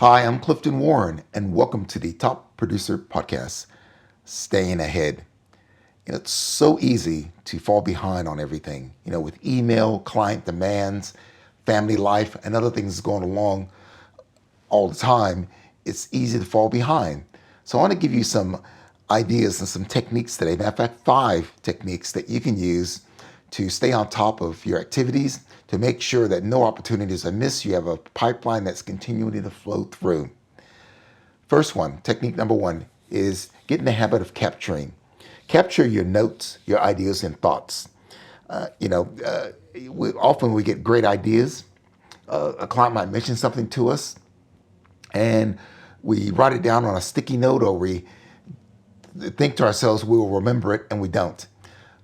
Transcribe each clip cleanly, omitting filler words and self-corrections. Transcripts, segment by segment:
Hi, I'm Clifton Warren, and welcome to the Top Producer Podcast, Staying Ahead. It's so easy to fall behind on everything, with email, client demands, family life, and other things going along all the time. It's easy to fall behind. So, I want to give you some ideas and some techniques today. Matter of fact, 5 techniques that you can use to stay on top of your activities, to make sure that no opportunities are missed. You have a pipeline that's continuing to flow through. First one, technique number one, is get in the habit of capturing. Capture your notes, your ideas, and thoughts. Uh, you know, uh, Often we get great ideas. A client might mention something to us, and we write it down on a sticky note, or we think to ourselves we will remember it, and we don't.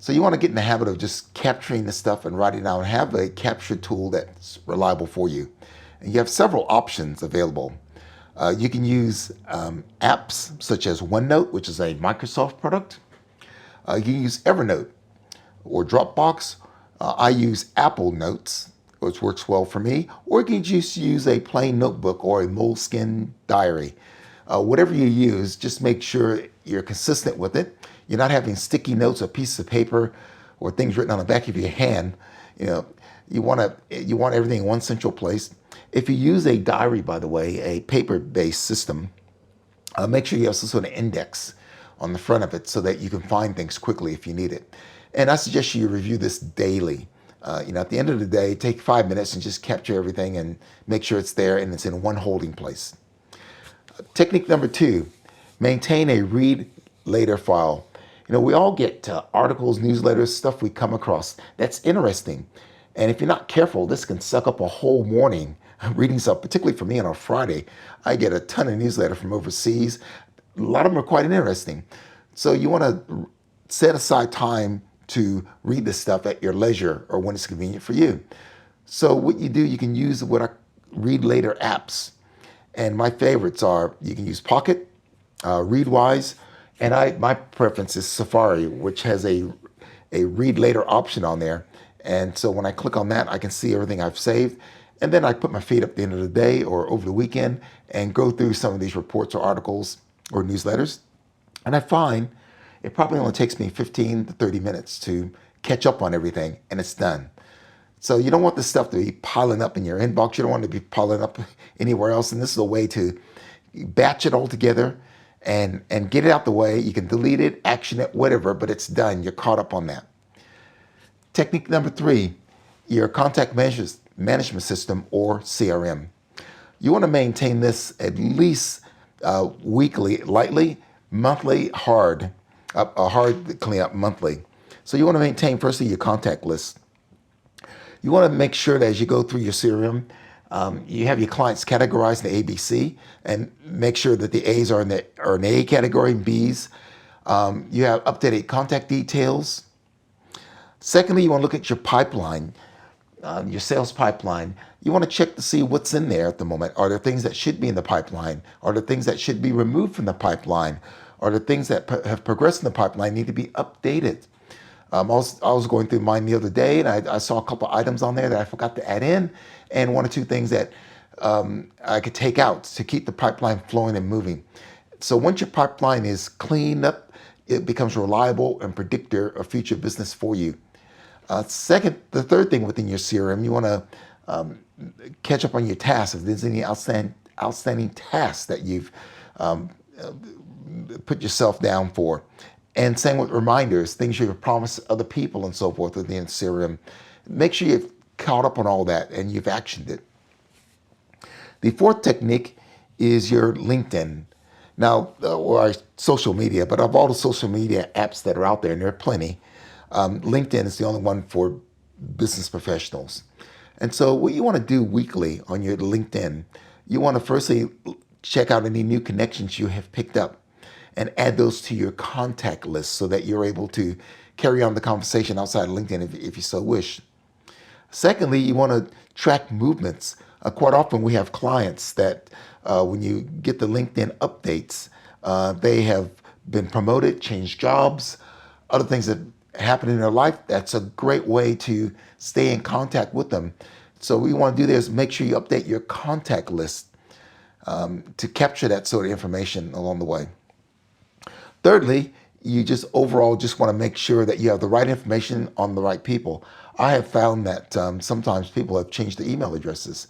So you want to get in the habit of just capturing the stuff and writing it down. Have a capture tool that's reliable for you. And you have several options available. You can use apps such as OneNote, which is a Microsoft product. You can use Evernote or Dropbox. I use Apple Notes, which works well for me. Or you can just use a plain notebook or a Moleskine diary. Whatever you use, just make sure you're consistent with it. You're not having sticky notes or pieces of paper or things written on the back of your hand. You know, you want everything in one central place. If you use a diary, by the way, a paper-based system, make sure you have some sort of index on the front of it so that you can find things quickly if you need it. And I suggest you review this daily. At the end of the day, take 5 minutes and just capture everything and make sure it's there and it's in one holding place. Technique number two, maintain a read later file. We all get articles, newsletters, stuff we come across that's interesting. And if you're not careful, this can suck up a whole morning reading stuff, particularly for me on a Friday. I get a ton of newsletter from overseas. A lot of them are quite interesting. So you want to set aside time to read this stuff at your leisure or when it's convenient for you. So what you do, you can use what I read later apps. And my favorites are, you can use Pocket, Readwise, and my preference is Safari, which has a read later option on there. And so when I click on that, I can see everything I've saved. And then I put my feet up at the end of the day or over the weekend and go through some of these reports or articles or newsletters. And I find it probably only takes me 15 to 30 minutes to catch up on everything, and it's done. So you don't want this stuff to be piling up in your inbox. You don't want it to be piling up anywhere else. And this is a way to batch it all together and get it out the way. You can delete it, action it, whatever, but it's done. You're caught up on that. Technique number three, your contact management system or CRM. You want to maintain this at least weekly, lightly, monthly, hard, a hard cleanup monthly. So you want to maintain firstly your contact list. You want to make sure that as you go through your CRM, you have your clients categorized in ABC and make sure that the A's are in the A category and B's. You have updated contact details. Secondly, you want to look at your pipeline, your sales pipeline. You want to check to see what's in there at the moment. Are there things that should be in the pipeline? Are there things that should be removed from the pipeline? Are there things that have progressed in the pipeline need to be updated? I was going through mine the other day, and I saw a couple items on there that I forgot to add in, and one or two things that I could take out to keep the pipeline flowing and moving. So once your pipeline is cleaned up, it becomes reliable and predictor of future business for you. The third thing within your CRM, you want to catch up on your tasks. If there's any outstanding tasks that you've um, put yourself down for. And same with reminders, things you've promised other people and so forth within CRM. Make sure you've caught up on all that and you've actioned it. The fourth technique is your LinkedIn. Now, or social media, but of all the social media apps that are out there, and there are plenty, LinkedIn is the only one for business professionals. And so what you want to do weekly on your LinkedIn, you want to firstly check out any new connections you have picked up and add those to your contact list so that you're able to carry on the conversation outside of LinkedIn if you so wish. Secondly, you want to track movements. Quite often we have clients that when you get the LinkedIn updates, they have been promoted, changed jobs, other things that happen in their life. That's a great way to stay in contact with them. So what you want to do there is make sure you update your contact list. to capture that sort of information along the way. Thirdly, you just overall just want to make sure that you have the right information on the right people. I have found that sometimes people have changed their email addresses,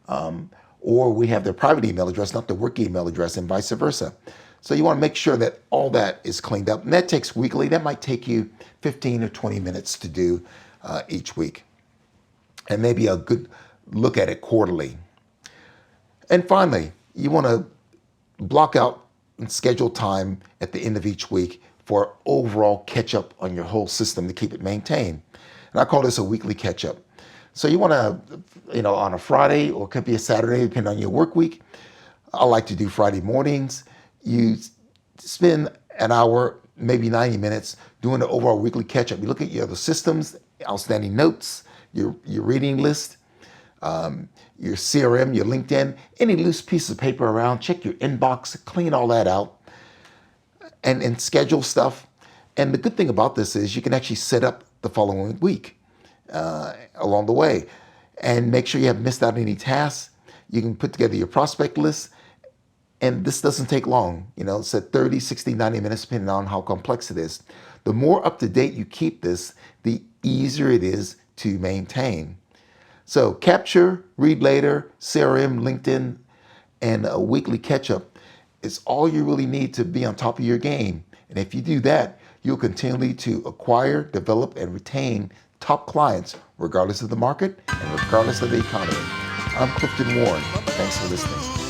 or we have their private email address, not the work email address, and vice versa. So you want to make sure that all that is cleaned up. And that takes weekly. That might take you 15 or 20 minutes to do each week. And maybe a good look at it quarterly. And finally, you want to block out and schedule time at the end of each week for overall catch up on your whole system to keep it maintained. And I call this a weekly catch up. So you want to, on a Friday, or it could be a Saturday, depending on your work week. I like to do Friday mornings. You spend an hour, maybe 90 minutes doing the overall weekly catch up. You look at your other systems, outstanding notes, your reading list, your CRM, your LinkedIn, any loose pieces of paper around, check your inbox, clean all that out, and schedule stuff. And the good thing about this is you can actually set up the following week along the way and make sure you haven't missed out any tasks. You can put together your prospect list, and this doesn't take long. It's at 30, 60, 90 minutes, depending on how complex it is. The more up to date you keep this, the easier it is to maintain. So capture, read later, CRM, LinkedIn, and a weekly catch-up is all you really need to be on top of your game. And if you do that, you'll continue to acquire, develop, and retain top clients, regardless of the market and regardless of the economy. I'm Clifton Warren. Thanks for listening.